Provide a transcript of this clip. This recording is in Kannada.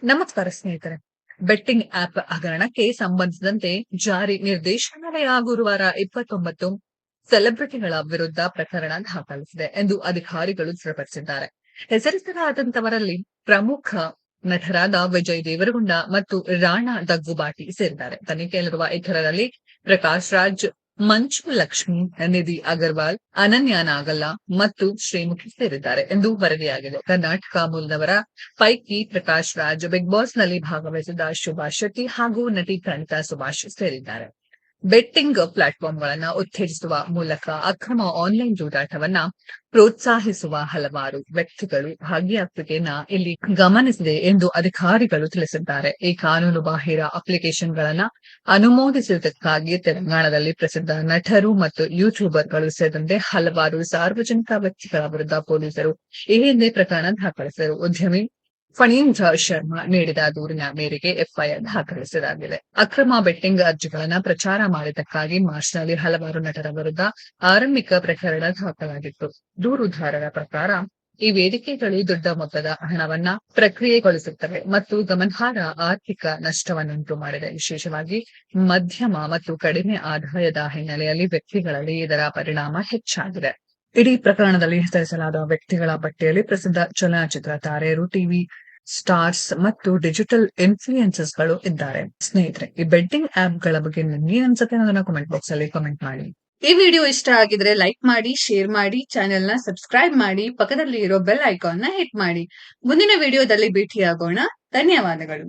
ನಮಸ್ಕಾರ ಸ್ನೇಹಿತರೆ. ಬೆಟ್ಟಿಂಗ್ ಆಪ್ ಹಗರಣಕ್ಕೆ ಸಂಬಂಧಿಸಿದಂತೆ ಜಾರಿ ನಿರ್ದೇಶನಾಲಯ ಗುರುವಾರ 29 ಸೆಲೆಬ್ರಿಟಿಗಳ ವಿರುದ್ಧ ಪ್ರಕರಣ ದಾಖಲಿಸಿದೆ ಎಂದು ಅಧಿಕಾರಿಗಳು ದೃಢಪಡಿಸಿದ್ದಾರೆ. ಹೆಸರಿಸಲಾದಂತವರಲ್ಲಿ ಪ್ರಮುಖ ನಟರಾದ ವಿಜಯ್ ದೇವರಕೊಂಡ ಮತ್ತು ರಾಣಾ ದಗ್ಗುಬಾಟಿ ಸೇರಿದ್ದಾರೆ. ತನಿಖೆಯಲ್ಲಿರುವ ಇತರರಲ್ಲಿ ಪ್ರಕಾಶ್ ರಾಜ್, ಮಂಜು ಲಕ್ಷ್ಮಿ, ನಿಧಿ ಅಗರ್ವಾಲ್, ಅನನ್ಯ ನಾಗಲ್ಲ ಮತ್ತು ಶ್ರೀಮುಖಿ ಸೇರಿದ್ದಾರೆ ಎಂದು ವರದಿಯಾಗಿದೆ. ಕರ್ನಾಟಕ ಮೂಲದವರ ಪೈಕಿ ಪ್ರಕಾಶ್ ರಾಜ್ ಬಿಗ್ ಬಾಸ್ನಲ್ಲಿ ಭಾಗವಹಿಸಿದ ಶುಭಾ ಶೆಟ್ಟಿ ಹಾಗೂ ನಟಿ ಪ್ರಣೀತಾ ಸುಭಾಷ್ ಸೇರಿದ್ದಾರೆ. ಬೆಟ್ಟಿಂಗ್ ಪ್ಲಾಟ್ಫಾರ್ಮ್ಗಳನ್ನು ಉತ್ತೇಜಿಸುವ ಮೂಲಕ ಅಕ್ರಮ ಆನ್ಲೈನ್ ಜೂಜಾಟವನ್ನ ಪ್ರೋತ್ಸಾಹಿಸುವ ಹಲವಾರು ವ್ಯಕ್ತಿಗಳು ಭಾಗಿಯಾಗುವಿಕೆಯನ್ನ ಇಲ್ಲಿ ಗಮನಿಸಿದೆ ಎಂದು ಅಧಿಕಾರಿಗಳು ತಿಳಿಸಿದ್ದಾರೆ. ಈ ಕಾನೂನು ಬಾಹಿರ ಅಪ್ಲಿಕೇಶನ್ಗಳನ್ನು ಅನುಮೋದಿಸಿದ್ದಕ್ಕಾಗಿ ತೆಲಂಗಾಣದಲ್ಲಿ ಪ್ರಸಿದ್ಧ ನಟರು ಮತ್ತು ಯೂಟ್ಯೂಬರ್ಗಳು ಸೇರಿದಂತೆ ಹಲವಾರು ಸಾರ್ವಜನಿಕ ವ್ಯಕ್ತಿಗಳ ವಿರುದ್ಧ ಪೊಲೀಸರು ಈ ಹಿಂದೆ ಪ್ರಕರಣ ದಾಖಲಿಸಿದರು. ಉದ್ಯಮಿ ಫಣೀಂದ್ರ ಶರ್ಮಾ ನೀಡಿದ ದೂರಿನ ಮೇರೆಗೆ ಎಫ್ಐಆರ್ ದಾಖಲಿಸಲಾಗಿದೆ. ಅಕ್ರಮ ಬೆಟ್ಟಿಂಗ್ ಅರ್ಜಿಗಳನ್ನು ಪ್ರಚಾರ ಮಾಡಿದ್ದಕ್ಕಾಗಿ ಮಾರ್ಚ್ನಲ್ಲಿ ಹಲವಾರು ನಟರ ವಿರುದ್ಧ ಆರಂಭಿಕ ಪ್ರಕರಣ ದಾಖಲಾಗಿತ್ತು. ದೂರುದಾರರ ಪ್ರಕಾರ ಈ ವೇದಿಕೆಗಳು ದೊಡ್ಡ ಮೊತ್ತದ ಹಣವನ್ನ ಪ್ರಕ್ರಿಯೆಗೊಳಿಸುತ್ತವೆ ಮತ್ತು ಗಮನಾರ್ಹ ಆರ್ಥಿಕ ನಷ್ಟವನ್ನುಂಟು ಮಾಡಿದೆ. ವಿಶೇಷವಾಗಿ ಮಧ್ಯಮ ಮತ್ತು ಕಡಿಮೆ ಆದಾಯದ ಹಿನ್ನೆಲೆಯಲ್ಲಿ ವ್ಯಕ್ತಿಗಳಲ್ಲಿ ಇದರ ಪರಿಣಾಮ ಹೆಚ್ಚಾಗಿದೆ. ಇಡೀ ಪ್ರಕರಣದಲ್ಲಿ ಹೆಸರಿಸಲಾದ ವ್ಯಕ್ತಿಗಳ ಪಟ್ಟಿಯಲ್ಲಿ ಪ್ರಸಿದ್ಧ ಚಲನಚಿತ್ರ ತಾರೆಯರು, ಟಿವಿ ಸ್ಟಾರ್ಸ್ ಮತ್ತು ಡಿಜಿಟಲ್ ಇನ್ಫ್ಲೂಯೆನ್ಸರ್ಸ್ಗಳು ಇದ್ದಾರೆ. ಸ್ನೇಹಿತರೆ, ಈ ಬೆಟ್ಟಿಂಗ್ ಆಪ್ಗಳ ಬಗ್ಗೆ ನಿಮ್ಗೆ ಅನ್ಸುತ್ತೆ ಅನ್ನೋದನ್ನ ಕಾಮೆಂಟ್ ಬಾಕ್ಸ್ ಅಲ್ಲಿ ಕಾಮೆಂಟ್ ಮಾಡಿ. ಈ ವಿಡಿಯೋ ಇಷ್ಟ ಆಗಿದ್ರೆ ಲೈಕ್ ಮಾಡಿ, ಶೇರ್ ಮಾಡಿ, ಚಾನೆಲ್ ನ ಸಬ್ಸ್ಕ್ರೈಬ್ ಮಾಡಿ, ಪಕ್ಕದಲ್ಲಿ ಇರೋ ಬೆಲ್ ಐಕಾನ್ ನ ಹಿಟ್ ಮಾಡಿ. ಮುಂದಿನ ವಿಡಿಯೋದಲ್ಲಿ ಭೇಟಿಯಾಗೋಣ. ಧನ್ಯವಾದಗಳು.